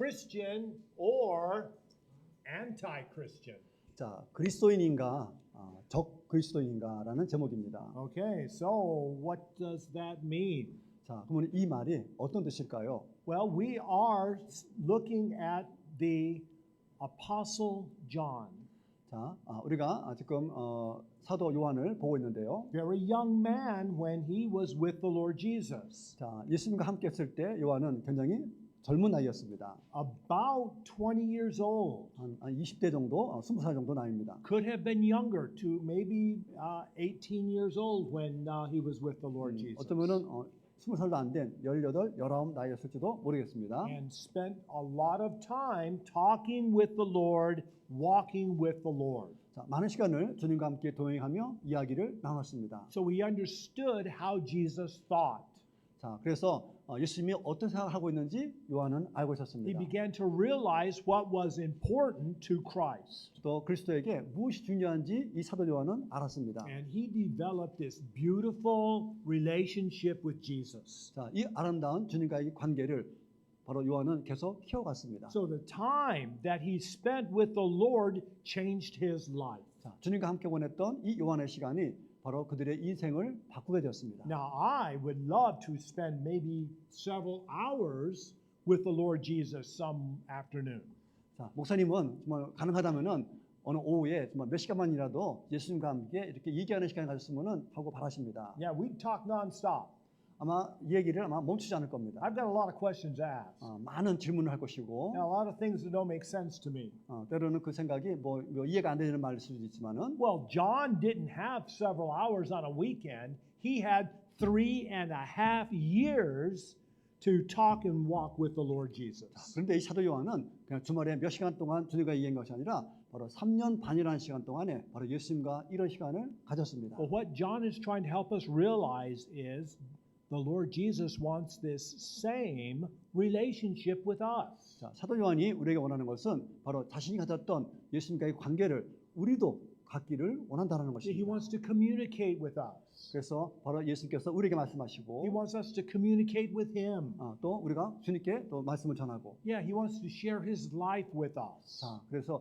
Christian or anti-Christian. 자, 그리스도인인가 적 그리스도인인가라는 제목입니다. Okay, so what does that mean? 자, 그러면 이 말이 어떤 뜻일까요? Well, we are looking at the Apostle John. 자, 우리가 지금 사도 요한을 보고 있는데요. Very young man when he was with the Lord Jesus. 자, 예수님과 함께 했을 때 요한은 굉장히 젊은 나이였습니다. About 20 years old. 한 20대 정도, 20살 정도 나이입니다. Could have been younger to maybe 18 years old when he was with the Lord Jesus. 어쩌면은 20살도 안 된 18, 19 나이였을지도 모르겠습니다. And spent a lot of time talking with the Lord, walking with the Lord. 자, 많은 시간을 주님과 함께 동행하며 이야기를 나눴습니다. So we understood how Jesus thought. 자, 그래서 예수님이 어떤 생각을 하고 있는지 요한은 알고 He 있었습니다. began to realize what was important to Christ. 또 그리스도에게 무엇이 중요한지 이 사도 요한은 알았습니다. And he developed this beautiful relationship with Jesus. 자, 이 아름다운 주님과의 관계를 바로 요한은 계속 키워갔습니다. So the time that he spent with the Lord changed his life. 자, 주님과 함께 보냈던 이 요한의 시간이 바로 그들의 인생을 바꾸게 되었습니다. Now I would love to spend maybe several hours with the Lord Jesus some afternoon. 자, 목사님은 정말 가능하다면은 어느 오후에 정말 몇 시간만이라도 예수님과 함께 이렇게 얘기하는 시간을 가졌으면은 하고 바라십니다. Yeah, we'd talk nonstop. 아마 이 얘기를 아마 멈추지 않을 겁니다. I've got a lot of questions asked. 많은 질문을 할 것이고 Now, a lot of things that don't make sense to me. 때로는 그 생각이 뭐 이해가 안 되는 말일 수도 있지만은 Well, John didn't have several hours on a weekend. He had 3.5 years to talk and walk with the Lord Jesus. 그런데 이 사도 요한은 그냥 주말에 몇 시간 동안 주님과 얘기한 것이 아니라 바로 3년 반이라는 시간 동안에 바로 예수님과 이런 시간을 가졌습니다. But what John is trying to help us realize is the Lord Jesus wants this same relationship with us. 자, 사도 요한이 우리에게 원하는 것은 바로 자신이 가졌던 예수님과의 관계를 우리도 갖기를 원한다는 He 것입니다. wants to communicate with us. 그래서 바로 예수님께서 우리에게 말씀하시고 He wants us to communicate with Him. 또 우리가 주님께 또 말씀을 전하고 Yeah, He wants to share His life with us 자, 그래서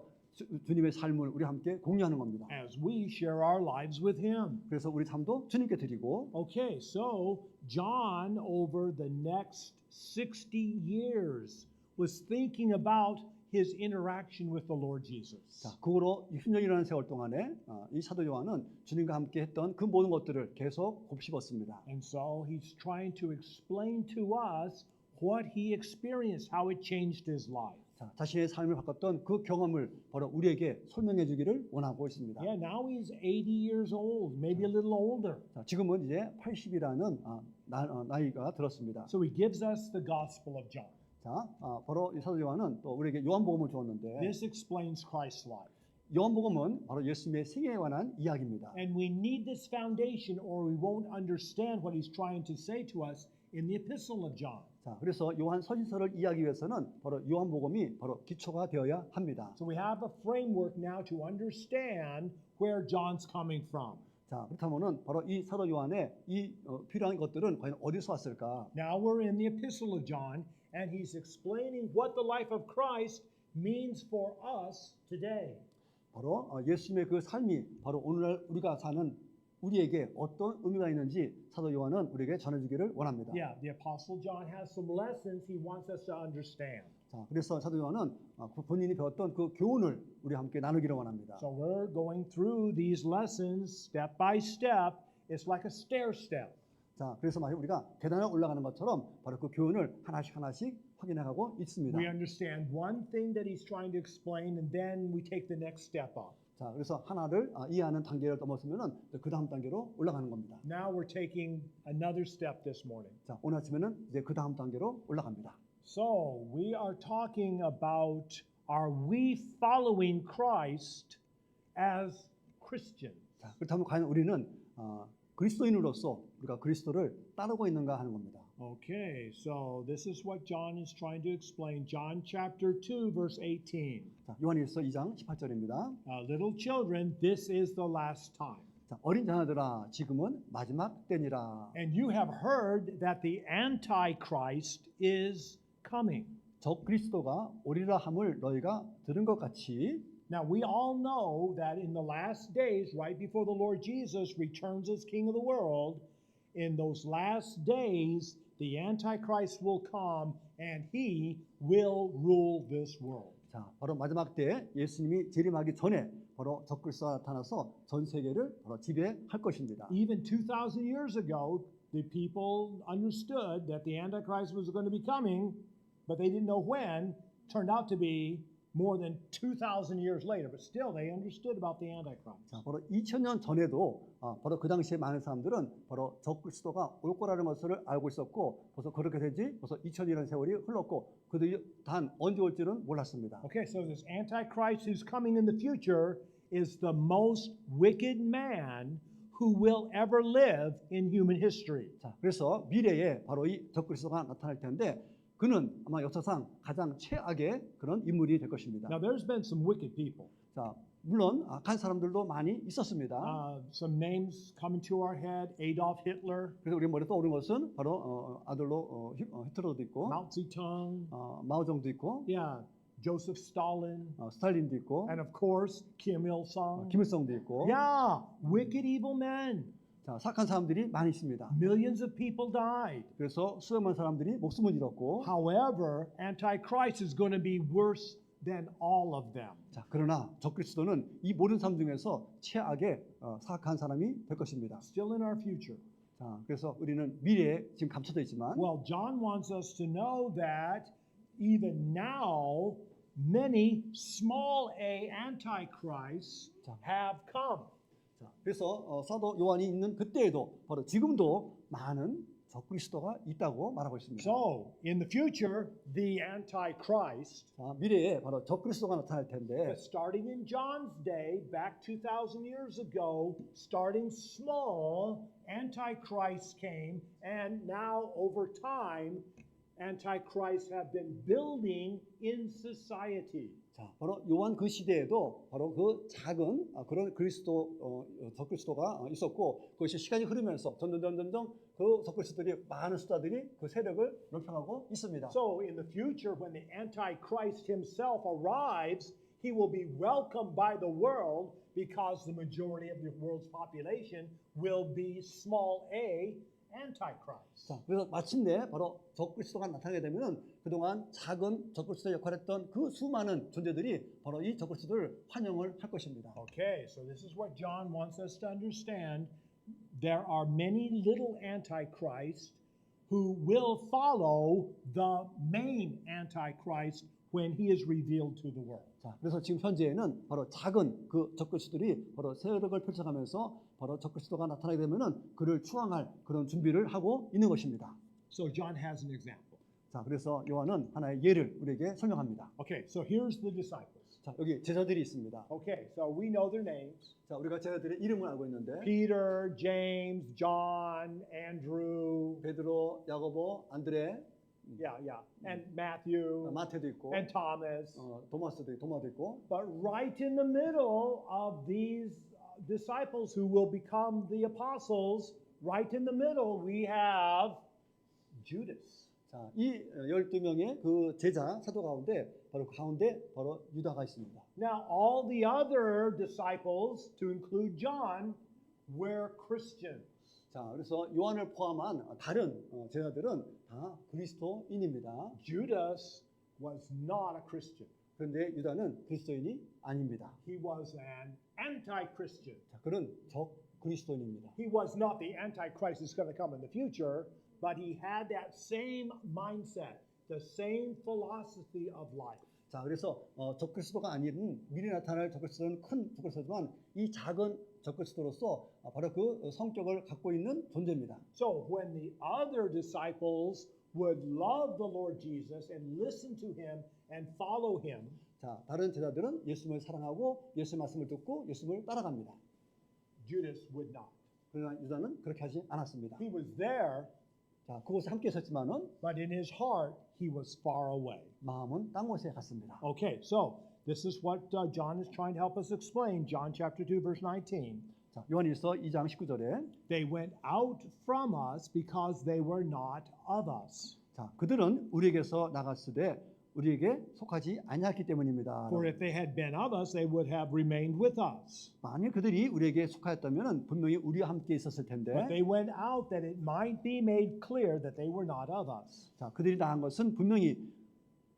주님의 삶을 우리 함께 공유하는 겁니다. as we share our lives with Him. 그래서 우리 삶도 주님께 드리고 Okay, so John over the next 60 years was thinking about his interaction with the Lord Jesus. 자, 그 후로 60년이라는 세월 동안에 이 사도 요한은 주님과 함께 했던 그 모든 것들을 계속 곱씹었습니다. And so he's trying to explain to us what he experienced, how it changed his life. 자, 자신의 삶을 바꿨던 그 경험을 바로 우리에게 설명해 주기를 원하고 있습니다. Yeah, now he's 80 years old, maybe a little older. 자, 지금은 이제 80이라는 나이가 들었습니다. So he gives us the Gospel of John. 자, 바로 이 사도 요한은 또 우리에게 요한복음을 주었는데 This explains Christ's life. 요한복음은 바로 예수님의 생애에 관한 이야기입니다. And we need this foundation or we won't understand what he's trying to say to us in the Epistle of John. 자, 그래서 요한 서신서를 이해하기 위해서는 바로 요한복음이 바로 기초가 되어야 합니다. So we have a framework now to understand where John's coming from. 자, 그렇다면은 바로 이 사도 요한의 이 필요한 것들은 과연 어디서 왔을까? Now we're in the Epistle of John, and he's explaining what the life of Christ means for us today. 바로 예수님의 그 삶이 바로 오늘날 우리가 사는 우리에게 어떤 의미가 있는지 사도 요한은 우리에게 전해주기를 원합니다. Yeah, the Apostle John has some lessons he wants us to understand. 자, 그래서 사도 요한은 본인이 배웠던 그 교훈을 우리 함께 나누기를 원합니다. So we're going through these lessons step by step. It's like a stair step. 자, 그래서 만약 우리가 계단을 올라가는 것처럼 바로 그 교훈을 하나씩 확인해가고 있습니다. We understand one thing that he's trying to explain, and then we take the next step up. 자, 그래서 하나를 이해하는 단계를 넘었으면은 그 다음 단계로 올라가는 겁니다. Now we're taking another step this morning. 자, 오늘 아침에는 이제 그 다음 단계로 올라갑니다. So we are talking about, are we following Christ as Christians? 자, 그렇다면 과연 우리는 그리스도인으로서 우리가 그리스도를 따르고 있는가 하는 겁니다. Okay, so this is what John is trying to explain. John chapter 2, verse 18. 자, 요한일서 2장 18절입니다. Little children, this is the last time. 자, 어린 자녀들아, 지금은 마지막 때니라. And you have heard that the Antichrist is coming. 적 그리스도가 오리라 함을 너희가 들은 것 같이 Now, we all know that in the last days, right before the Lord Jesus returns as King of the world, in those last days, the Antichrist will come and he will rule this world. 자, 바로 마지막 때 예수님이 재림하기 전에 바로 적 그리스도가 나타나서 전 세계를 바로 지배할 것입니다. Even 2,000 years ago, the people understood that the Antichrist was going to be coming, but they didn't know when. Turned out to be more than 2,000 years later, but still they understood about the Antichrist. 자, 바로 2000년 전에도 바로 그 당시에 많은 사람들은 바로 적 그리스도가 올 거라는 것을 알고 있었고 벌써 그렇게 된지 벌써 2000이라는 세월이 흘렀고 그들이 단 언제 올지는 몰랐습니다. Okay, so this Antichrist who's coming in the future is the most wicked man who will ever live in human history. 자, 그래서 미래에 바로 이 적 그리스도가 나타날 텐데 그는 아마 역사상 가장 최악의 그런 인물이 될 것입니다. Now, there's been some wicked people. 자, 물론 악한 사람들도 많이 있었습니다. Some names coming to our head: Adolf Hitler, 그래서 우리 머리에 떠오르는 것은 바로 아들로 히틀러도 있고 Mao Zedong, 마오정도 있고 yeah, Joseph Stalin, 스탈린도 있고 and of course Kim Il-sung. 김일성도 있고 Yeah, wicked evil men. 자, 착한 사람들이 많이 있습니다. Millions of people died. 그래서 수백만 사람들이 목숨을 잃었고 However, Antichrist is going to be worse than all of them. 자, 그러나 적그리스도는 이 모든 사람 중에서 최악의 사악한 사람이 될 것입니다. Still in our future. 자, 그래서 우리는 미래에 지금 감춰져 있지만 Well, John wants us to know that even now, many small a antichrists have come. 자, 그래서 사도 요한이 있는 그때에도 바로 지금도 많은 적그리스도가 있다고 말하고 있습니다. So, in the future, the antichrist, 자, 미래에 바로 적그리스도가 나타날 텐데 starting in John's day, back 2,000 years ago, starting small, antichrists came, and now over time, antichrists have been building in society. 자, 바로 요한 그 시대에도 바로 그 작은 그런 그리스도 적그리스도가 있었고 그것이 시간이 흐르면서 점점 그 적그리스도들이 많은 수다들이 그 세력을 넓혀가고 있습니다. So in the future, when the Antichrist himself arrives, he will be welcomed by the world because the majority of the world's population will be small a Antichrist. 자, 그래서 마침내 바로 적그리스도가 나타나게 되면은 그동안 작은 적그리스도 역할했던 그 수많은 존재들이 바로 이 적그리스도를 환영을 할 것입니다. Okay, so this is what John wants us to understand. There are many little antichrists who will follow the main Antichrist when he is revealed to the world. 자, 그래서 지금 현재에는 바로 작은 그 적그리스도들이 바로 세력을 펼쳐가면서 바로 적그리스도가 나타나게 되면은 그를 추앙할 그런 준비를 하고 있는 것입니다. So John has an example. 자, 그래서 요한은 하나의 예를 우리에게 설명합니다. Okay, so here's the disciples. 자, 여기 제자들이 있습니다. Okay, so we know their names. 자, 우리가 제자들의 이름을 알고 있는데 Peter, James, John, Andrew, 베드로, 야고보, 안드레, and Matthew, 마태도 있고 and Thomas. 도마도 있고 But right in the middle of these disciples who will become the apostles, right in the middle we have Judas. 자, 이 12명의 그 제자 사도 가운데 바로 가운데 바로 유다가 있습니다. Now all the other disciples, to include John, were Christians. 자, 그래서 요한을 포함한 다른 제자들은 다 그리스도인입니다. Judas was not a Christian. 그런데 유다는 그리스도인이 아닙니다. He was an anti-Christian. 자, 그는 적 그리스도인입니다. He was not the antichrist that's going to come in the future, but he had that same mindset, the same philosophy of life. 자, 그래서 적그리스도가 아닌 미래 나타날 적그리스도는 큰 적그리스도지만 이 작은 적그리스도로서 바로 그 성격을 갖고 있는 존재입니다. So when the other disciples would love the Lord Jesus and listen to him and follow him, 자, 다른 제자들은 예수님을 사랑하고 예수의 말씀을 듣고 예수님을 따라갑니다. Judas would not. 그러나 유다는 그렇게 하지 않았습니다. He was there, 자, 그곳에 함께 있었지만은 but in his heart he was far away. 마음은 딴 곳에 갔습니다. Okay, so this is what John is trying to help us explain. John chapter 2 verse 19. 자, 요한일서 2장 19절에 They went out from us because they were not of us. 자, 그들은 우리에게서 나갔으되 우리에게 속하지 아니했기 때문입니다. For if they had been of us, they would have remained with us. 만일 그들이 우리에게 속하였다면 분명히 우리와 함께 있었을 텐데 But they went out that it might be made clear that they were not of us. 자, 그들이 나간 것은 분명히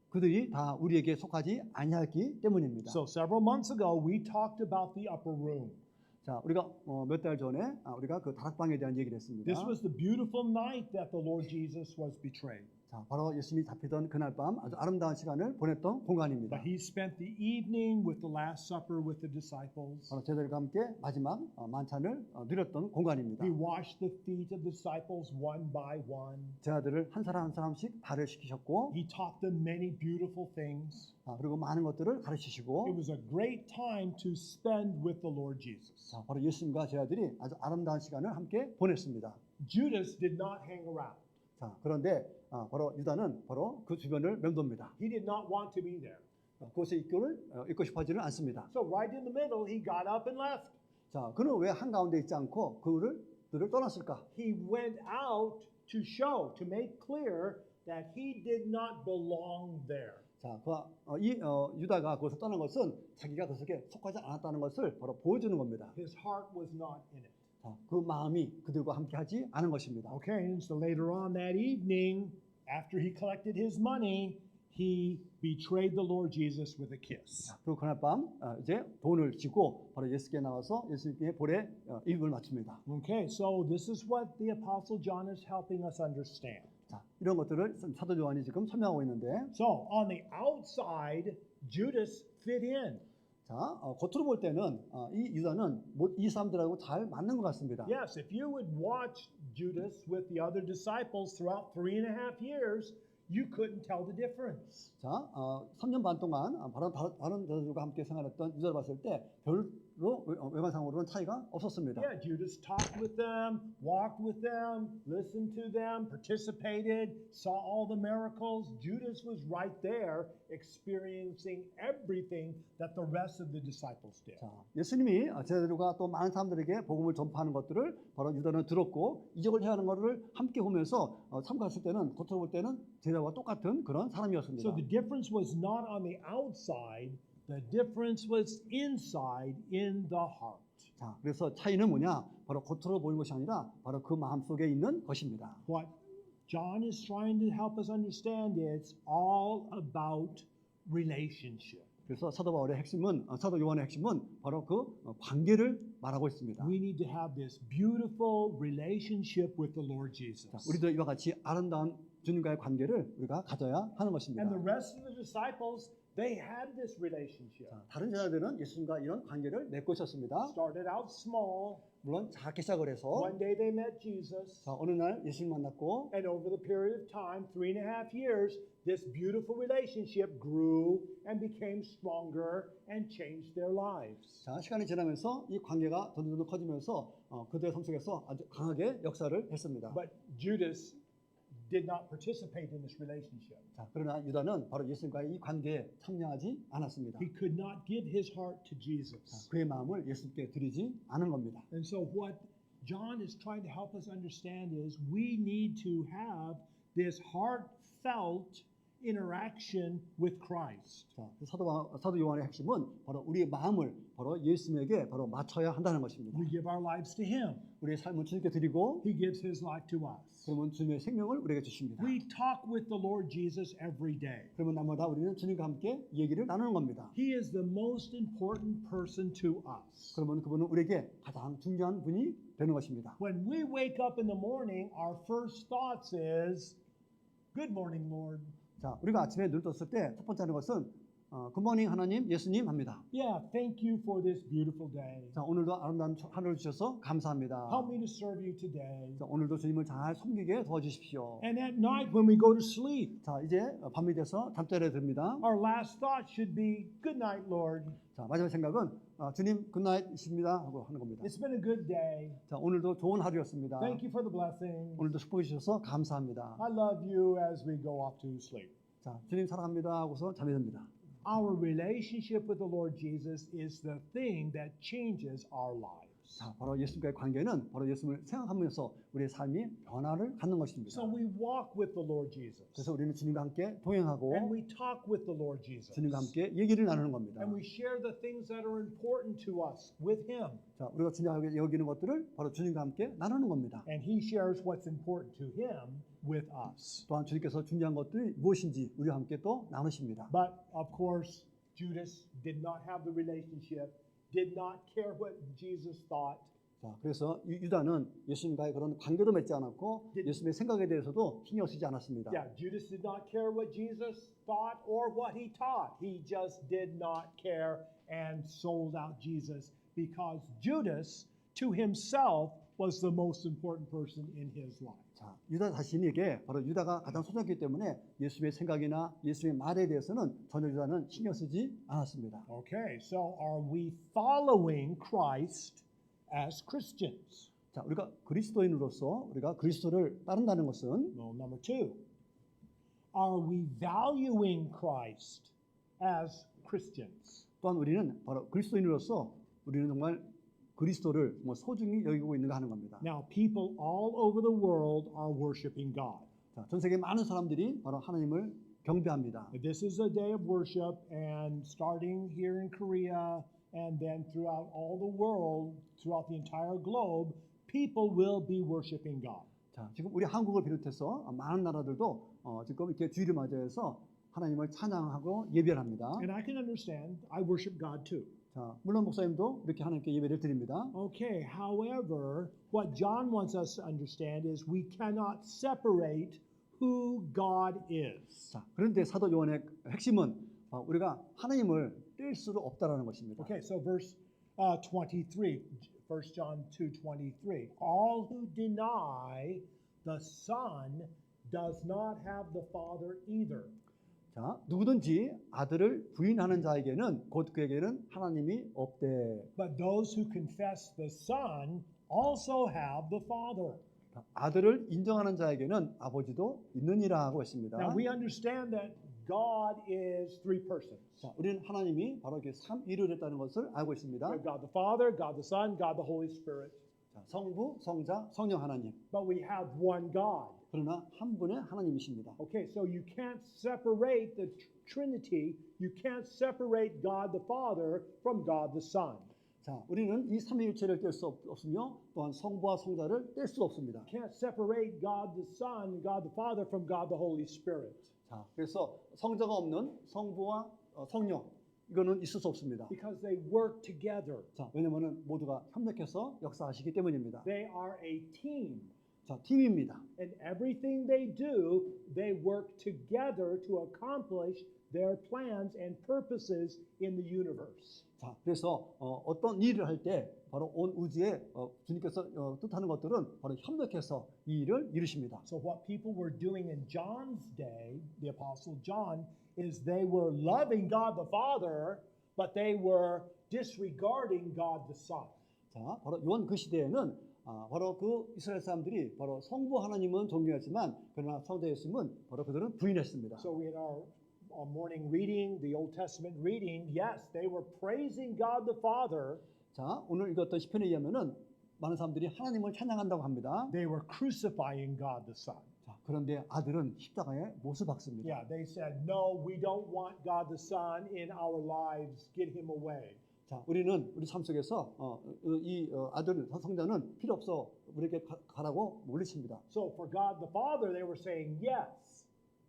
그들이 다 우리에게 속하지 아니했기 때문입니다. So several months ago, we talked about the upper room. 자, 우리가 몇 달 전에 우리가 그 다락방에 대한 얘기를 했습니다. This was the beautiful night that the Lord Jesus was betrayed. 자, 바로 예수님이 잡히던 그날 밤 아주 아름다운 시간을 보냈던 공간입니다. But he spent the evening with the Last Supper with the disciples. 바로 제자들과 함께 마지막 만찬을 누렸던 공간입니다. He washed the feet of the disciples one by one. 제자들을 한 사람 한 사람씩 발을 씻기셨고 He taught them many beautiful things. 그리고 많은 것들을 It 가르치시고 was a great time to spend with the Lord Jesus. 자, 바로 예수님과 제자들이 아주 아름다운 시간을 함께 보냈습니다. Judas did not hang around. 자, 그런데 바로 유다는 바로 그 주변을 맴돕니다. He did not want to be there. 그곳에 있고 싶어하지는 않습니다. So right in the middle, he got up and left. 자, 그는 왜 한가운데 있지 않고 그들을 떠났을까? He went out to show, to make clear that he did not belong there. 자, 유다가 그것을 떠난 것은 자기가 그 속에 속하지 않았다는 것을 바로 보여주는 겁니다. His heart was not in it. 자, 그 마음이 그들과 함께하지 않은 것입니다. Okay, and so later on that evening, after he collected his money, he betrayed the Lord Jesus with a kiss. 그리고 그날 밤 이제 돈을 쥐고 바로 예수께 나와서 예수님께 볼에 입을 맞춥니다. Okay, so this is what the Apostle John is helping us understand. 자, 이런 것들을 사도 요한이 지금 설명하고 있는데, So on the outside, Judas fit in. 자, 겉으로 볼 때는 이 유다는 이 사람들하고 잘 맞는 것 같습니다. Yes, if you would watch Judas with the other disciples throughout 3.5 years, you couldn't tell the difference. 자, 3년 반 동안 다른 자들과 함께 생활했던 유다를 봤을 때 별로 외관상으로는 차이가 없었습니다. Yeah, Judas talked with them, walked with them, listened to them, participated, saw all the miracles. Judas was right there experiencing everything that the rest of the disciples did. 자, 예수님이 제자들과 또 많은 사람들에게 복음을 전파하는 것들을 바로 유다는 들었고 이적을 해야 하는 것을 함께 보면서 참가했을 때는 겉으로 볼 때는 제자와 똑같은 그런 사람이었습니다. So the difference was not on the outside, the difference was inside in the heart. 자, 그래서 차이는 뭐냐? 바로 겉으로 보이는 것이 아니라 바로 그 마음 속에 있는 것입니다. What John is trying to help us understand is all about relationship. 그래서 사도 요한의 핵심은 바로 그 관계를 말하고 있습니다. We need to have this beautiful relationship with the Lord Jesus. 자, 우리도 이와 같이 아름다운 주님과의 관계를 우리가 가져야 하는 것입니다. And the rest of the disciples, they had this relationship. 자, 다른 제자들은 예수님과 이런 관계를 맺고 있었습니다. Started out small. 물론 작게 시작을 해서 One day they met Jesus. 자, 어느 날 예수님 만났고 And over the period of time, 3.5 years, this beautiful relationship grew and became stronger and changed their lives. 자, 시간이 지나면서 이 관계가 점점 커지면서 그들의 삶 속에서 아주 강하게 역사를 했습니다. But Judas did not participate in this relationship. 자, 그러나 유다는 바로 예수님과의 이 관계에 참여하지 않았습니다. He could not give his heart to 자, Jesus. 그의 마음을 예수님께 드리지 않은 겁니다. And so what John is trying to help us understand is we need to have this heartfelt interaction with Christ. 자, 사도 요한의 핵심은 바로 우리의 마음을 바로 예수님에게 바로 맞춰야 한다는 것입니다. We give our lives to him. 우리의 삶을 주님께 드리고 He gives his life to us. 그러면 주님의 생명을 우리에게 주십니다. We talk with the Lord Jesus every day. 그러면 날마다 우리는 주님과 함께 얘기를 나누는 겁니다. He is the most important person to us. 그러면 그분은 우리에게 가장 중요한 분이 되는 것입니다. When we wake up in the morning, our first thoughts is, "Good morning, Lord." 자, 우리가 아침에 눈 떴을 때 첫 번째 하는 것은 굿모닝 하나님, 예수님 합니다. Yeah, thank you for this beautiful day. 자, 오늘도 아름다운 하루를 주셔서 감사합니다. Help me to serve you today. 자, 오늘도 주님을 잘 섬기게 도와주십시오. And at night when we go to sleep, 자, 이제 밤이 돼서 잠자리에 듭니다. our last thought should be, "Good night, Lord. 자, 마지막 생각은 주님 굿나잇입니다 하고 하는 겁니다. It's been a good day. 자, 오늘도 좋은 하루였습니다. Thank you for the blessing. 오늘도 축복해 주셔서 감사합니다. I love you," as we go off to sleep. 자, 주님 사랑합니다 하고서 잠이 듭니다. Our relationship with the Lord Jesus is the thing that changes our lives. 자, 바로 예수님과의 관계는 바로 예수님을 생각하면서 우리의 삶이 변화를 갖는 것입니다. So we walk with the Lord Jesus. 그래서 우리는 주님과 함께 동행하고 And we talk with the Lord Jesus. 주님과 함께 얘기를 나누는 겁니다. And we share the things that are important to us with Him. 자, 우리가 주님과 여기는 것들을 바로 주님과 함께 나누는 겁니다. And He shares what's important to Him with us. 또한 주님께서 중요한 것들이 무엇인지 우리와 함께 또 나누십니다. But of course, Judas did not have the relationship, did not care what Jesus thought. 자, 그래서 유다는 예수님과의 그런 관계도 맺지 않았고 예수님의 생각에 대해서도 신경 쓰지 않았습니다. Yeah, Judas did not care what Jesus thought or what he taught. He just did not care and sold out Jesus because Judas to himself was the most important person in his life. 자, 유다 자신에게 바로 유다가 가장 소중했기 때문에 예수님의 생각이나 예수님의 말에 대해서는 전혀 유다는 신경 쓰지 않았습니다. Okay, so are we following Christ as Christians? 자, 우리가 그리스도인으로서 우리가 그리스도를 따른다는 것은 Well, number two, are we valuing Christ as Christians? 또한 우리는 바로 그리스도인으로서 우리는 정말 그리스도를 소중히 여기고 있는가 하는 겁니다. Now, people all over the world are worshiping God. 자, 전 세계 많은 사람들이 바로 하나님을 경배합니다. This is a day of worship, and starting here in Korea, and then throughout all the world, throughout the entire globe, people will be worshiping God. 자, 지금 우리 한국을 비롯해서 많은 나라들도 지금 이렇게 주일을 맞이해서 하나님을 찬양하고 예배를 합니다. And I can understand, I worship God too. 자, 물론 목사님도 이렇게 하나님께 예배를 드립니다. Okay, however, what John wants us to understand is we cannot separate who God is. 자, 그런데 사도 요한의 핵심은 우리가 하나님을 뗄 수도 없다라는 것입니다. Okay, so verse 23, 1 John 2:23. All who deny the Son does not have the Father either. 자, 누구든지 아들을 부인하는 자에게는 곧 그에게는 하나님이 없대. But those who confess the Son also have the Father. 아들을 인정하는 자에게는 아버지도 있느니라 하고 있습니다. Now we understand that God is three persons. 자, 우리는 하나님이 바로 이렇게 삼위일을 했다는 것을 알고 있습니다. We have God the Father, God the Son, God the Holy Spirit. 자, 성부, 성자, 성령 하나님. But we have one God. 그러나 한 분의 하나님이십니다. Okay, so you can't separate the Trinity. You can't separate God the Father from God the Son. 자, 우리는 이 삼위일체를 뗄 수 없으며 또한 성부와 성자를 뗄 수 없습니다. You can't separate God the Son, God the Father from God the Holy Spirit. 자, 그래서 성자가 없는 성부와 성령 이거는 있을 수 없습니다. Because they work together. 자, 왜냐면은 모두가 협력해서 역사하시기 때문입니다. They are a team. 자, 팀입니다. And everything they do, they work together to accomplish their plans and purposes in the universe. 자, 그래서 어떤 일을 할 때 바로 온 우주에 주님께서 뜻하는 것들은 바로 협력해서 이 일을 이루십니다. So what people were doing in John's day, the Apostle John, is they were loving God the Father, but they were disregarding God the Son. 자, 바로 요한 그 시대에는 바로 그 이스라엘 사람들이 바로 성부 하나님은 존경했지만 그러나 성자 예수님은 바로 그들은 부인했습니다. So we had our morning reading, the Old Testament reading. Yes, they were praising God the Father. 자, 오늘 읽었던 시편에 의하면은 많은 사람들이 하나님을 찬양한다고 합니다. They were crucifying God the Son. 자, 그런데 아들은 십자가에 못을 박습니다. Yeah, they said, no, we don't want God the Son in our lives. Get him away. 자, 우리는 우리 삶 속에서 이 아들 성자는 필요 없어 우리에게 가라고 물리칩니다. So for God the Father, they were saying yes.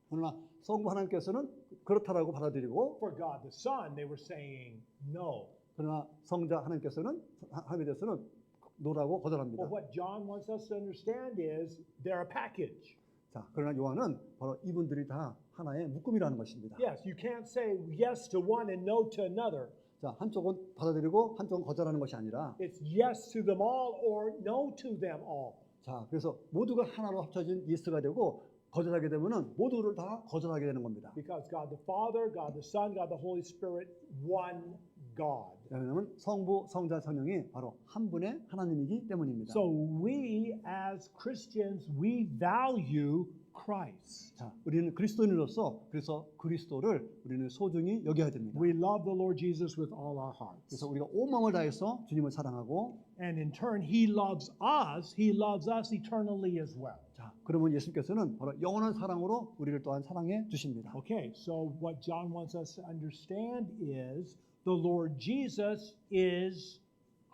그러나 성부 하나님께서는 그렇다라고 받아들이고 For God the Son, they were saying no. 그러나 성자 하나님께서는 하나님에 대해서는 노라고 거절합니다. But what John wants us to understand is they're a package. 자, 그러나 요한은 바로 이분들이 다 하나의 묶음이라는 것입니다. Yes, you can't say yes to one and no to another. 자, 한쪽은 받아들이고 한쪽은 거절하는 것이 아니라 It's yes to them all or no to them all. 자, 그래서 모두가 하나로 합쳐진 예스가 되고 거절하게 되면은 모두를 다 거절하게 되는 겁니다. Because God the Father, God the Son, God the Holy Spirit, one God. 왜냐하면 성부, 성자, 성령이 바로 한 분의 하나님이기 때문입니다. So we as Christians, we value Christ. 자, 우리는 그리스도인으로서 그래서 그리스도를 우리는 소중히 여겨야 됩니다. We love the Lord Jesus with all our hearts. 그래서 우리가 온 마음을 다해서 주님을 사랑하고 And in turn, He loves us. He loves us eternally as well. 자, 그러면 예수님께서는 바로 영원한 사랑으로 우리를 또한 사랑해 주십니다. Okay, so what John wants us to understand is the Lord Jesus is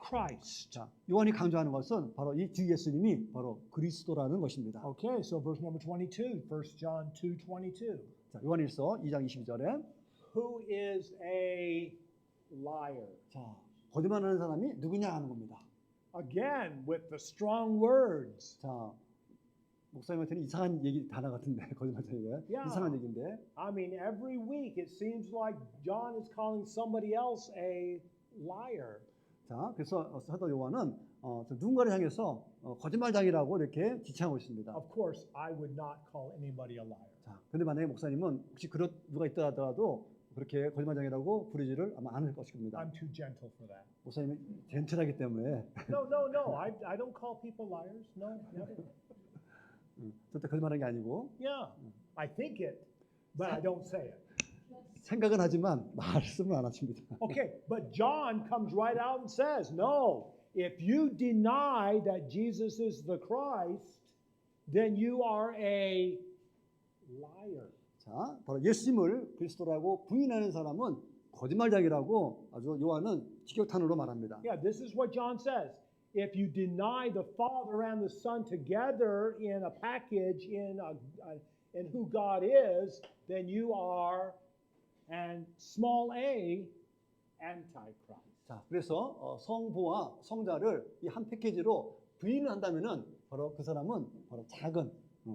Christ. 자, 요한이 강조하는 것은 바로 이 주 예수님이 바로 그리스도라는 것입니다. Okay, so verse number 22, 1 John 2:22. 자, 요한일서 2장 22절에 Who is a liar? 자, 거짓말하는 사람이 누구냐 하는 겁니다. Again, with the strong words. 자, 목사님한테는 이상한 얘기 단어 같은데 거짓말하는 얘기 야. 이상한 얘기인데 I mean, every week it seems like John is calling somebody else a liar. 자, 그래서 사도 요한은 누군가를 향해서 거짓말장이라고 이렇게 지칭하고 있습니다. Of course, I would not call anybody a liar. 자, 근데 만약에 목사님은 혹시 그런 누가 있다 하더라도 그렇게 거짓말장이라고 부르지를 아마 않을 것입니다. I'm too gentle for that. 목사님이 젠틀하기 때문에 No. I don't call people liars. No, never. 절대 거짓말하는 게 아니고 Yeah, I think it, but I don't say it. 생각은 하지만 말씀은 안 하십니다. Okay, but John comes right out and says, no, if you deny that Jesus is the Christ, then you are a liar. 자, 바로 예수님을 그리스도라고 부인하는 사람은 거짓말장이라고 아주 요한은 직격탄으로 말합니다. Yeah, this is what John says. If you deny the Father and the Son together in a package in who God is, then you are an small a antichrist. 자, 그래서 성부와 성자를 이 한 패키지로 부인을 한다면은 바로 그 사람은 바로 작은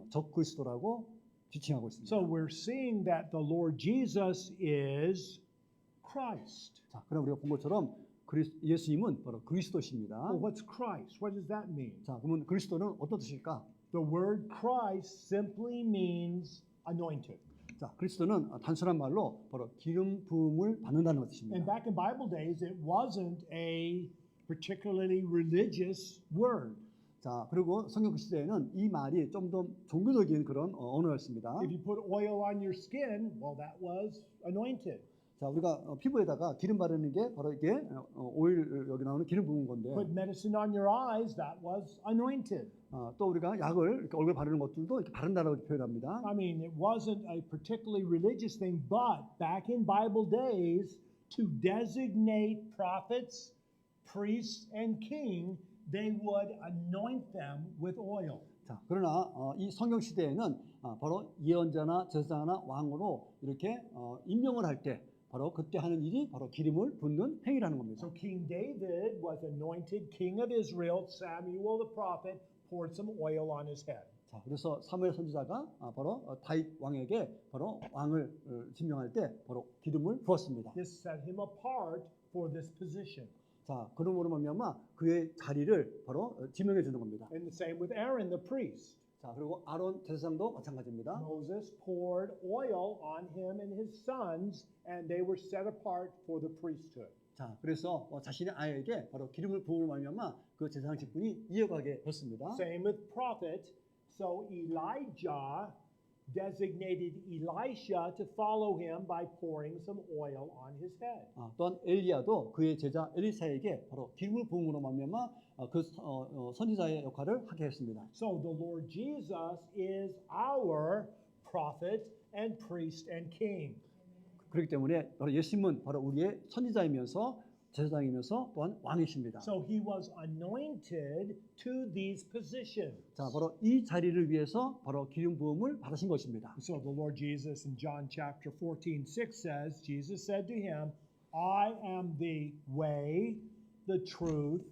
적그리스도라고 지칭하고 있습니다. So we're seeing that the Lord Jesus is Christ. 자, 그럼 우리가 본 것처럼 예수님은 바로 그리스도십니다. Well, what's Christ? What does that mean? 자, 그러면 그리스도는 어떤 뜻일까? The word Christ simply means anointed. 자, 그리스도는 단순한 말로 바로 기름 부음을 받는다는 And 뜻입니다. back in Bible days, it wasn't a particularly religious word. 자, 그리고 성경 그 시대에는 이 말이 좀 더 종교적인 그런 언어였습니다. If you put oil on your skin, well, that was anointed. 자, 우리가 피부에다가 기름 바르는 게 바로 이게 오일 여기 나오는 기름 부은 건데, Put medicine on your eyes, that was anointed. 또 우리가 약을 이렇게 얼굴에 바르는 것들도 이렇게 바른다라고 표현합니다. I mean, it wasn't a particularly religious thing, but back in Bible days, to designate prophets, priests, and king, they would anoint them with oil. 자, 그러나 이 성경 시대에는 바로 예언자나 제사장이나 왕으로 이렇게 임명을 할 때 바로 그때 하는 일이 바로 기름을 붓는 행위라는 겁니다. So King David was anointed king of Israel. Samuel the prophet poured some oil on his head. 자, 그래서 사무엘 선지자가 바로 다윗 왕에게 바로 왕을 지명할 때 바로 기름을 부었습니다. This set him apart for this position. 자, 그러므로 말미암아 그의 자리를 바로 지명해 주는 겁니다. And the same with Aaron the priest. 자, 그리고 아론 제사장도 마찬가지입니다. Moses poured oil on him and his sons, and they were set apart for the priesthood. 자, 그래서 자신의 아이에게 바로 기름을 부음으로 말미암아 그 제사장 직분이 이어가게 됐습니다. Same with prophet. So Elijah designated Elisha to follow him by pouring some oil on his head. 또한 엘리야도 그의 제자 엘리사에게 바로 기름을 부음으로 말미암아 그 선지자의 역할을 하게 했습니다. So the Lord Jesus is our prophet and priest and king. 그렇기 때문에 바로 예수님은 바로 우리의 선지자이면서 제사장이면서 또한 왕이십니다. So he was anointed to these positions. 자, 바로 이 자리를 위해서 바로 기름 부음을 받으신 것입니다. So the Lord Jesus in John chapter 14:6 says, Jesus said to him, I am the way, the truth,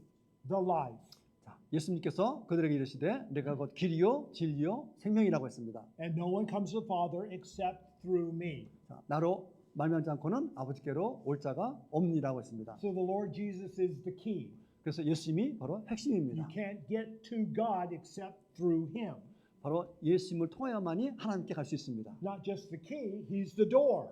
the life. 자, 예수님께서 그들에게 이르시되 내가 곧 길이요 진리요 생명이라고 했습니다. And no one comes to the Father except through me. 자, 나로 말미암지 않고는 아버지께로 올 자가 없니라고 했습니다. So the Lord Jesus is the key. 그래서 예수님이 바로 You 핵심입니다. can't get to God except through him. 바로 예수님을 통하여만이 하나님께 갈 수 있습니다. Not just the key, he's the door.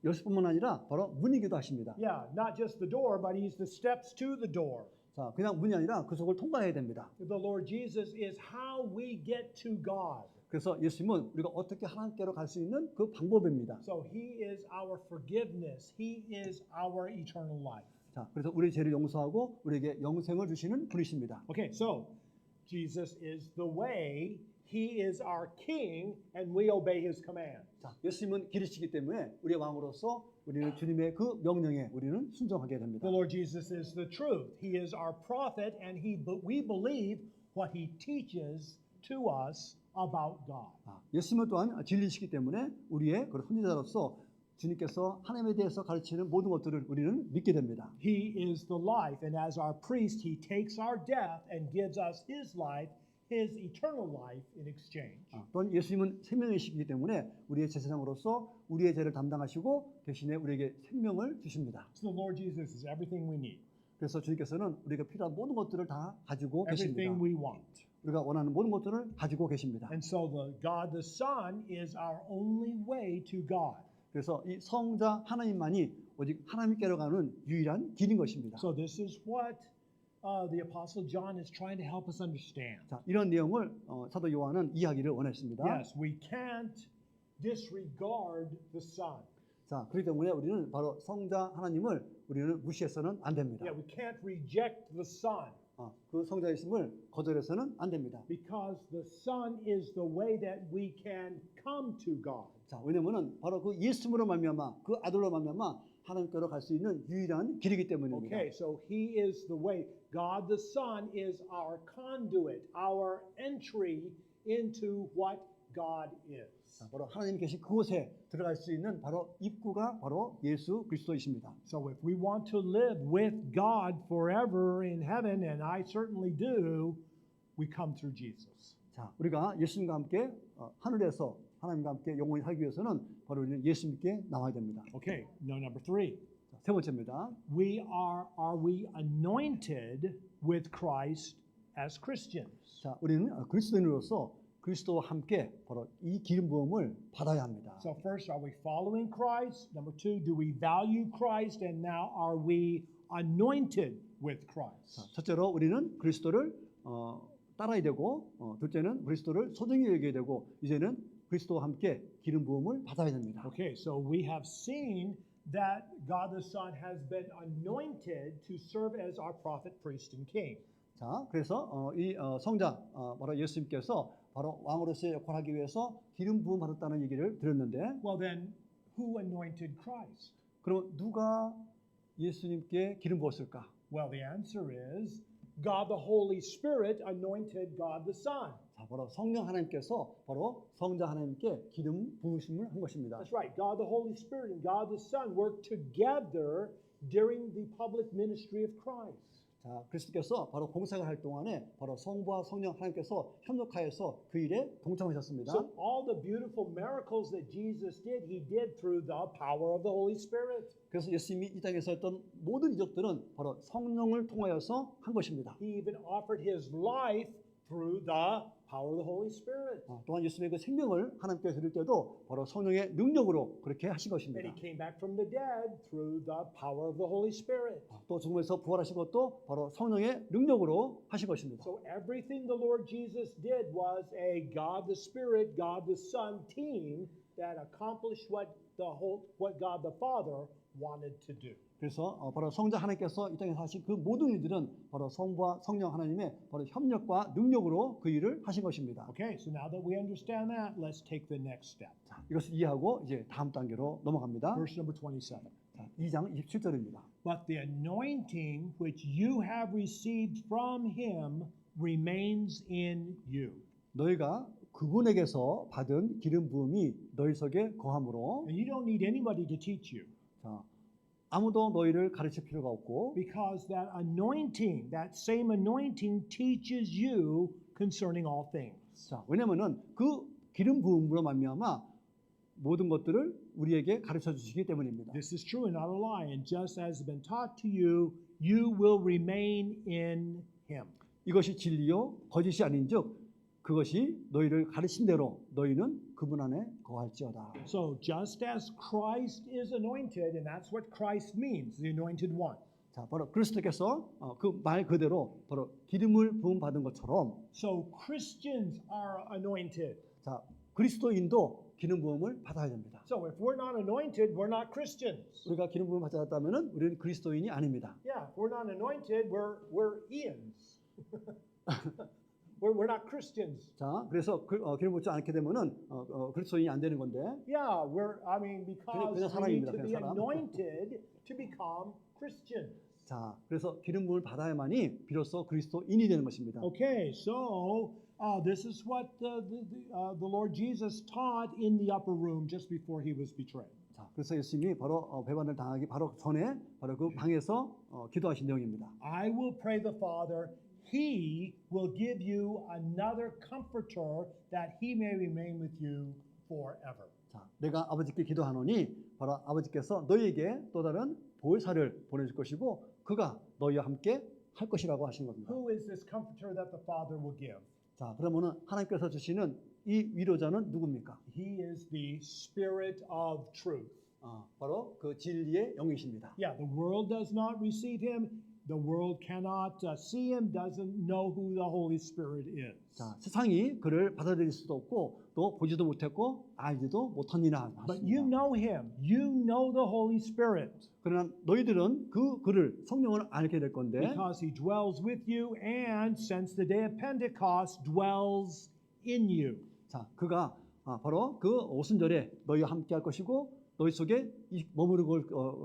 열쇠뿐만 아니라 바로 문이기도 하십니다. Yeah, not just the door, but he's the steps to the door. 자, 그냥 문이 아니라 그 속을 통과해야 됩니다. The Lord Jesus is how we get to God. 그래서 예수님은 우리가 어떻게 하나님께로 갈 수 있는 그 방법입니다. So he is our forgiveness. He is our eternal life. 자, 그래서 우리 죄를 용서하고 우리에게 영생을 주시는 분이십니다. Okay, so Jesus is the way. He is our king, and we obey his command. 자, 예수님은 길이시기 때문에 우리의 왕으로서 우리는 주님의 그 명령에 우리는 순종하게 됩니다. The Lord Jesus is the truth. He is our prophet, and we believe what he teaches to us about God. 예수님은 또한 진리시기 때문에 우리의 그 선지자로서 주님께서 하나님에 대해서 가르치는 모든 것들을 우리는 믿게 됩니다. He is the life, and as our priest, he takes our death and gives us his life, his eternal life in exchange. 또한 예수님은 생명이시기 때문에 우리의 제사장으로서 우리의 죄를 담당하시고 대신에 우리에게 생명을 주십니다. So the Lord Jesus is everything we need, 그래서 주님께서는 우리가 필요한 모든 것들을 다 가지고 계십니다. everything we want. 우리가 원하는 모든 것들을 가지고 계십니다. And so God the Son is our only way to God. 그래서 이 성자 하나님만이 오직 하나님께로 가는 유일한 길인 것입니다. So this is what the Apostle John is trying to help us understand. 자, 이런 내용을 사도 요한은 이야기를 원했습니다. Yes, we can't disregard the Son. 자, 그렇기 때문에 우리는 바로 성자 하나님을 우리는 무시해서는 안 됩니다. Yeah, we can't reject the Son 그 성자이심을 거절해서는 안 됩니다. because the Son is the way that we can come to God. 자, 왜냐면은 바로 그 예수님으로 말미암아 그 아들로 말미암아 하나님께로 갈 수 있는 유일한 길이기 때문입니다. Okay, so he is the way. God the Son is our conduit, our entry into what God is. 자, 바로 하나님 계신 그곳에 들어갈 수 있는 바로 입구가 바로 예수 그리스도이십니다. So if we want to live with God forever in heaven, and I certainly do, we come through Jesus. 자, 우리가 예수님과 함께 하늘에서 하나님과 함께 영원히 살기 위해서는 바로 우리는 예수님께 나와야 됩니다. Okay, number 3. 자, 세 번째입니다. Are we anointed with Christ as Christians? 자, 우리는 그리스도인으로서 그리스도와 함께 바로 이 기름 부음을 받아야 합니다. So first, are we following Christ? Number 2, do we value Christ? And now, are we anointed with Christ? 자, 첫째로 우리는 그리스도를 따라야 되고, 둘째는 그리스도를 소중히 여겨야 되고, 이제는 그리스도와 함께 기름 부음을 받아야 됩니다. Okay, so we have seen that God the Son has been anointed to serve as our prophet, priest, and king. 자, 그래서 이 성자 바로 예수님께서 바로 왕으로서의 역할을 하기 위해서 기름 부음 받았다는 얘기를 드렸는데, Well, then, who anointed Christ? 그럼 누가 예수님께 기름 부었을까? Well, the answer is God the Holy Spirit anointed God the Son. 자, 바로 성령 하나님께서 바로 성자 하나님께 기름 부으심을 한 것입니다. That's right. God the Holy Spirit and God the Son worked together during the public ministry of Christ. 자, 그리스도께서 바로 봉사를 할 동안에 바로 성부와 성령 하나님께서 협력하여서 그 일에 동참하셨습니다. So all the beautiful miracles that Jesus did, he did through the power of the Holy Spirit. 그래서 예수님이 이 땅에서 했던 모든 이적들은 바로 성령을 통하여서 한 것입니다. He even offered his life through the power of the Holy Spirit. 또한 예수님의 그 생명을 하나님께 드릴 때도 바로 성령의 능력으로 그렇게 하신 And 것입니다. he came back from the dead through the power of the Holy Spirit. 또 죽음에서 부활하신 것도 바로 성령의 능력으로 하신 것입니다. So everything the Lord Jesus did was a God the Spirit, God the Son team that accomplished what God the Father wanted to do. 그래서 바로 성자 하나님께서 이 땅에서 하신 그 모든 일들은 바로 성부와 성령 하나님의 바로 협력과 능력으로 그 일을 하신 것입니다. Okay, so now that we understand that, let's take the next step. 자, 이것을 이해하고 이제 다음 단계로 넘어갑니다. Verse number 27. 자, 2장 27절입니다. But the anointing which you have received from him remains in you. 너희가 그분에게서 받은 기름 부음이 너희 속에 거함으로 And you don't need anybody to teach you. 자, 아무도 너희를 가르칠 필요가 없고 Because that anointing, that same anointing teaches you concerning all things. 자, 왜냐면은 그 기름 부음으로 말미암아 모든 것들을 우리에게 가르쳐 주시기 때문입니다. This is true and not a lie. And just as has been taught to you, you will remain in him. 이것이 진리요 거짓이 아닌즉 그것이 너희를 가르친 대로 너희는 그분 안에 거할지어다. So just as Christ is anointed, and that's what Christ means, the anointed one. 자, 바로 그리스도께서 그 말 그대로 바로 기름을 부음 받은 것처럼 So Christians are anointed. 자, 그리스도인도 기름 부음을 받아야 됩니다. So if we're not anointed, we're not Christians. 우리가 기름 부음을 받지 않았다면 우리는 그리스도인이 아닙니다. Yeah, if we're not anointed, we're Ians. we're not Christians. 자, 그래서 기름 부지 않게 되면은 그리스도인이 안 되는 건데. Yeah, I mean, because 그냥 we need 사람입니다, to 그냥 be 사람. anointed to become Christians. 자, 그래서 기름 부음을 받아야만이 비로소 그리스도인이 되는 것입니다. Okay, so this is what the Lord Jesus taught in the upper room just before he was betrayed. 자, 그래서 예수님이 바로 배반을 당하기 바로 전에 바로 그 방에서 기도하신 내용입니다. I will pray the Father, he will give you another comforter that he may remain with you forever. 자, 내가 아버지께 기도하노니 바로 아버지께서 너희에게 또 다른 보혜사를 보내줄 것이고 그가 너희와 함께 할 것이라고 하신 겁니다. Who is this comforter that the Father will give? 자, 그러면은 하나님께서 주시는 이 위로자는 누굽니까? He is the Spirit of truth. 바로 그 진리의 영이십니다. Yeah, the world does not receive him. The world cannot see him, doesn't know who the Holy Spirit is. 자, 세상이 그를 받아들일 수도 없고 또 보지도 못했고 알지도 못하니라 But you 하십니다. know him. You know the Holy Spirit 그러나 너희들은 그를 성령을 알게 될 건데 because he dwells with you and since the day of Pentecost dwells in you. 자, 그가 바로 그 오순절에 너희와 함께 할 것이고 너희 속에 머무를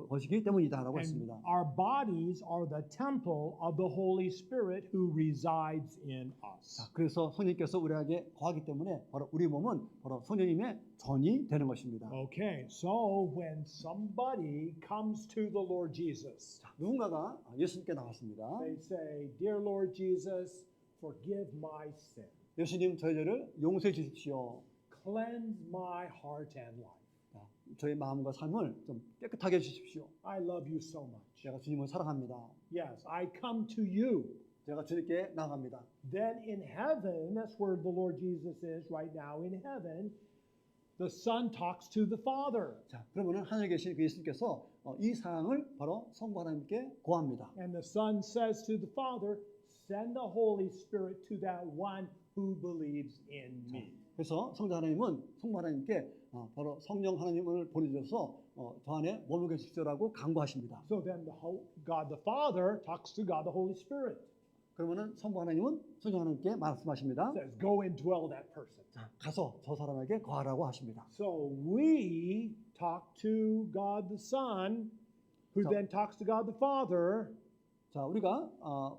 것이기 때문이다라고 And 했습니다. our bodies are the temple of the Holy Spirit who resides in us. 자, 그래서 성령님께서 우리에게 거하기 때문에 바로 우리 몸은 바로 성령님의 전이 되는 것입니다. Okay, so when somebody comes to the Lord Jesus, 자, 누군가가 예수님께 나왔습니다. they say, "Dear Lord Jesus, forgive my sin. 예수님 저희 죄를 용서해 주십시오. Cleanse my heart and life. 자, 저희 마음과 삶을 좀 깨끗하게 해주십시오. I love you so much. 제가 주님을 사랑합니다. Yes, I come to you." 제가 주님께 나갑니다. Then in heaven, that's where the Lord Jesus is right now in heaven, the Son talks to the Father. 자, 그러면은 하늘에 계신 그 예수님께서 이 사항을 바로 성부 하나님께 고합니다. And the Son says to the Father, "Send the Holy Spirit to that one who believes in me." 그래서 성자 하나님은 성부 하나님께 바로 성령 하나님을 보내주셔서 저 안에 머물게 주십시오라고 간구하십니다. So then God the Father talks to God the Holy Spirit. 그러면은 성부 하나님은 성령 하나님께 말씀하십니다. Says, "Go and dwell that person." 자, 가서 저 사람에게 거하라고 하십니다. So we talk to God the Son, who So- then talks to God the Father, 자, 우리가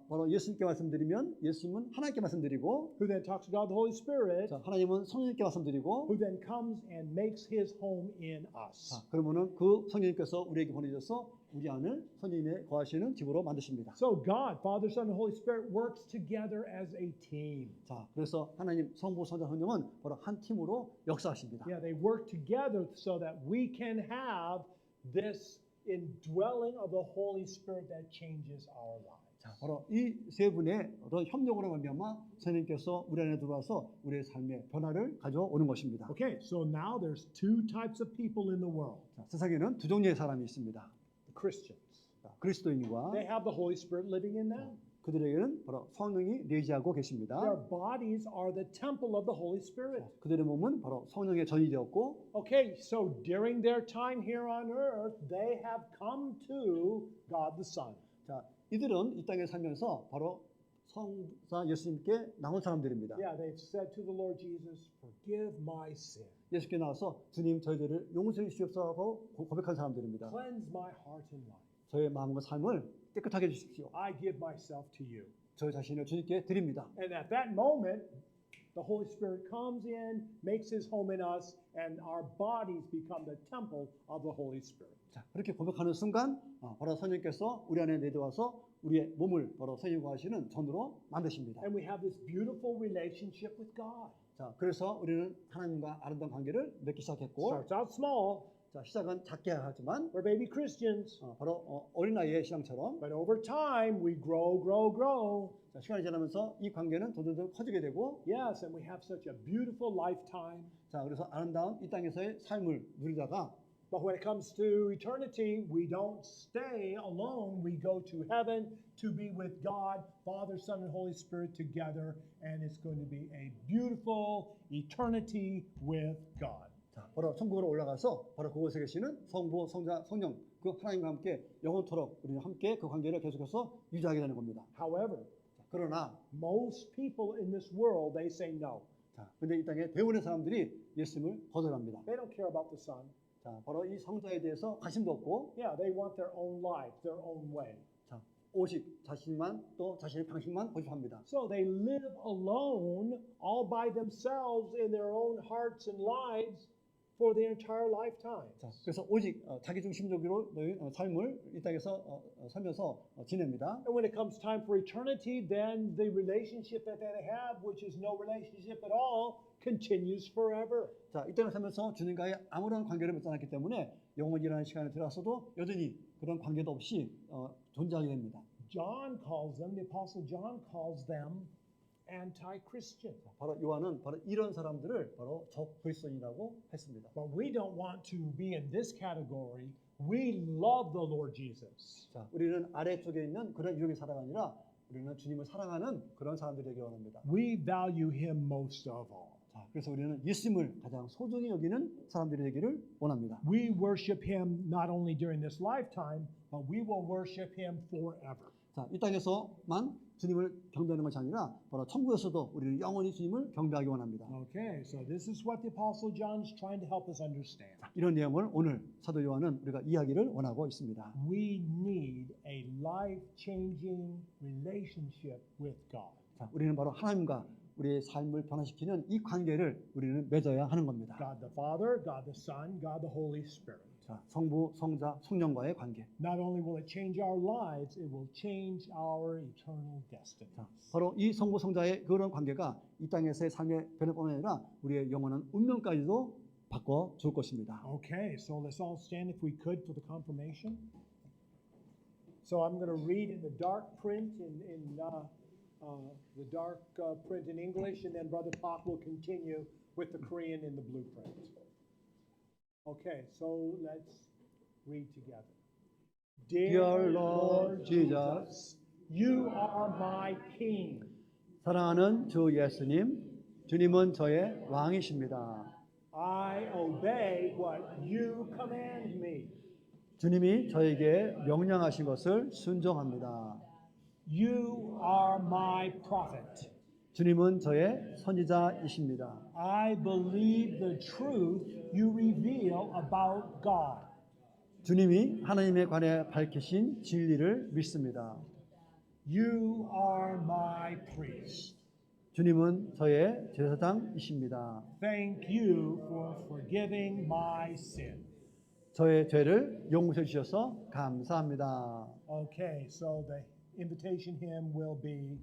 바로 예수님께 말씀드리면 예수님은 하나님께 말씀드리고 who then talks to God the Holy Spirit, 자, 하나님은 성령님께 말씀드리고 who then comes and makes his home in us. 자, 그러면은 그 성령님께서 우리에게 보내셔서 우리 안을 성령님의 거하시는 집으로 만드십니다. So God, Father, Son, and Holy Spirit works together as a team. 자, 그래서 하나님 성부 성자 성령은 바로 한 팀으로 역사하십니다. Yeah, they work together so that we can have this indwelling of the Holy Spirit that changes our lives. 자, 바로 이 세 분의 어떤 협력으로 말미암아 성령님께서 우리 안에 들어와서 우리의 삶의 변화를 가져오는 것입니다. Okay, so now there's two types of people in the world. 자, 세상에는 두 종류의 사람이 있습니다. The Christians. 자, 그리스도인과 They have the Holy Spirit living in them. 그들에게는 바로 성령이 내지하고 계십니다. Their bodies are the temple of the Holy Spirit. 그들의 몸은 바로 성령의 전이 되었고 Okay, so during their time here on earth, they have come to God the Son. 자, 이들은 이 땅에 살면서 바로 성자 예수님께 나온 사람들입니다. Yeah, they've said to the Lord Jesus, "Forgive my sin. 예수께 나와서 주님 저희들을 용서해 주시옵소서 고백한 사람들입니다. Cleanse my heart and life. 저의 마음과 삶을 깨끗하게 해주십시오. I give myself to you." 저 자신을 주님께 드립니다. And at that moment, the Holy Spirit comes in, makes his home in us, and our bodies become the temple of the Holy Spirit. 자, 그렇게 고백하는 순간 바로 성령께서 우리 안에 내려와서 우리의 몸을 바로 성령과 하시는 전으로 만드십니다. And we have this beautiful relationship with God. 자, 그래서 우리는 하나님과 아름다운 관계를 맺기 시작했고 Starts out small. 자, 시작은 작게 하지만 We're baby Christians. 바로 어린아이의 신앙처럼 But over time, we grow. 자, 시간이 지나면서 이 관계는 점점 커지게 되고 Yes, and we have such a beautiful lifetime. 자, 그래서 아름다운 이 땅에서의 삶을 누리다가 But when it comes to eternity, we don't stay alone. We go to heaven to be with God, Father, Son, and Holy Spirit together, and it's going to be a beautiful eternity with God. 자, 바로 천국으로 올라가서 바로 그곳에 계시는 성부, 성자, 성령 그 하나님과 함께 영원토록 우리는 함께 그 관계를 계속해서 유지하게 되는 겁니다. However, 자, 그러나 most people in this world, they say no. 자, 근데 이 땅에 대부분의 사람들이 예수님을 거절합니다. They don't care about the Son. 자, 바로 이 성자에 대해서 관심도 없고, Yeah, they want their own life, their own way. 자, 오직 자신만 또 자신의 방식만 고집합니다. So they live alone, all by themselves in their own hearts and lives for their entire lifetime. 자, 그래서 오직 자기 중심적으로 삶을 이 땅에서 살면서 지냅니다. And when it comes time for eternity, then the relationship that they have, which is no relationship at all, continues forever. 자, 이 땅을 살면서 주님과의 아무런 관계를 맺지 않았기 때문에 영원이라는 시간에 들어서도 여전히 그런 관계도 없이 존재하게 됩니다. John calls them, the Apostle John calls them anti-Christian. 바로 요한은 바로 이런 사람들을 바로 적그리스도인이라고 했습니다. But we don't want to be in this category. We love the Lord Jesus. 자, 우리는 아래쪽에 있는 그런 유형의 사람이 아니라 우리는 주님을 사랑하는 그런 사람들이 되기 원합니다. We value him most of all. 자, 그래서 우리는 예수님을 가장 소중히 여기는 사람들이 되기를 원합니다. We worship him not only during this lifetime, but we will worship him forever. 자, 이 땅에서만 주님을 경배하는 것이 아니라 바로 천국에서도 우리는 영원히 주님을 경배하기 원합니다. Okay, so this is what the Apostle John is trying to help us understand. 이런 내용을 오늘 사도 요한은 우리가 이야기를 원하고 있습니다. We need a life-changing relationship with God. 자, 우리는 바로 하나님과 우리의 삶을 변화시키는 이 관계를 우리는 맺어야 하는 겁니다. God the Father, God the Son, God the Holy Spirit. 자, 성부, 성자, 성령과의 관계. Not only will it change our lives, it will change our eternal destiny. 자, 바로 이 성부, 성자의 그런 관계가 이 땅에서의 삶의 변화뿐만 아니라 우리의 영원한 운명까지도 바꿔 줄 것입니다. Okay, so let's all stand if we could for the confirmation. So I'm going to read in the dark print the dark print in English, and then Brother Pak will continue with the Korean in the blueprint. Okay, so let's read together. Dear Lord Jesus, you are my King. 사랑하는 주 예수님, 주님은 저의 왕이십니다. I obey what you command me. 주님이 저에게 명령하신 것을 순종합니다. You are my prophet. 주님은 저의 선지자이십니다. I believe the truth you reveal about God. 주님이 하나님에 관해 밝히신 진리를 믿습니다. You are my priest. 주님은 저의 제사장이십니다. Thank you for forgiving my sin. 저의 죄를 용서해 주셔서 감사합니다. Okay, so the invitation hymn will be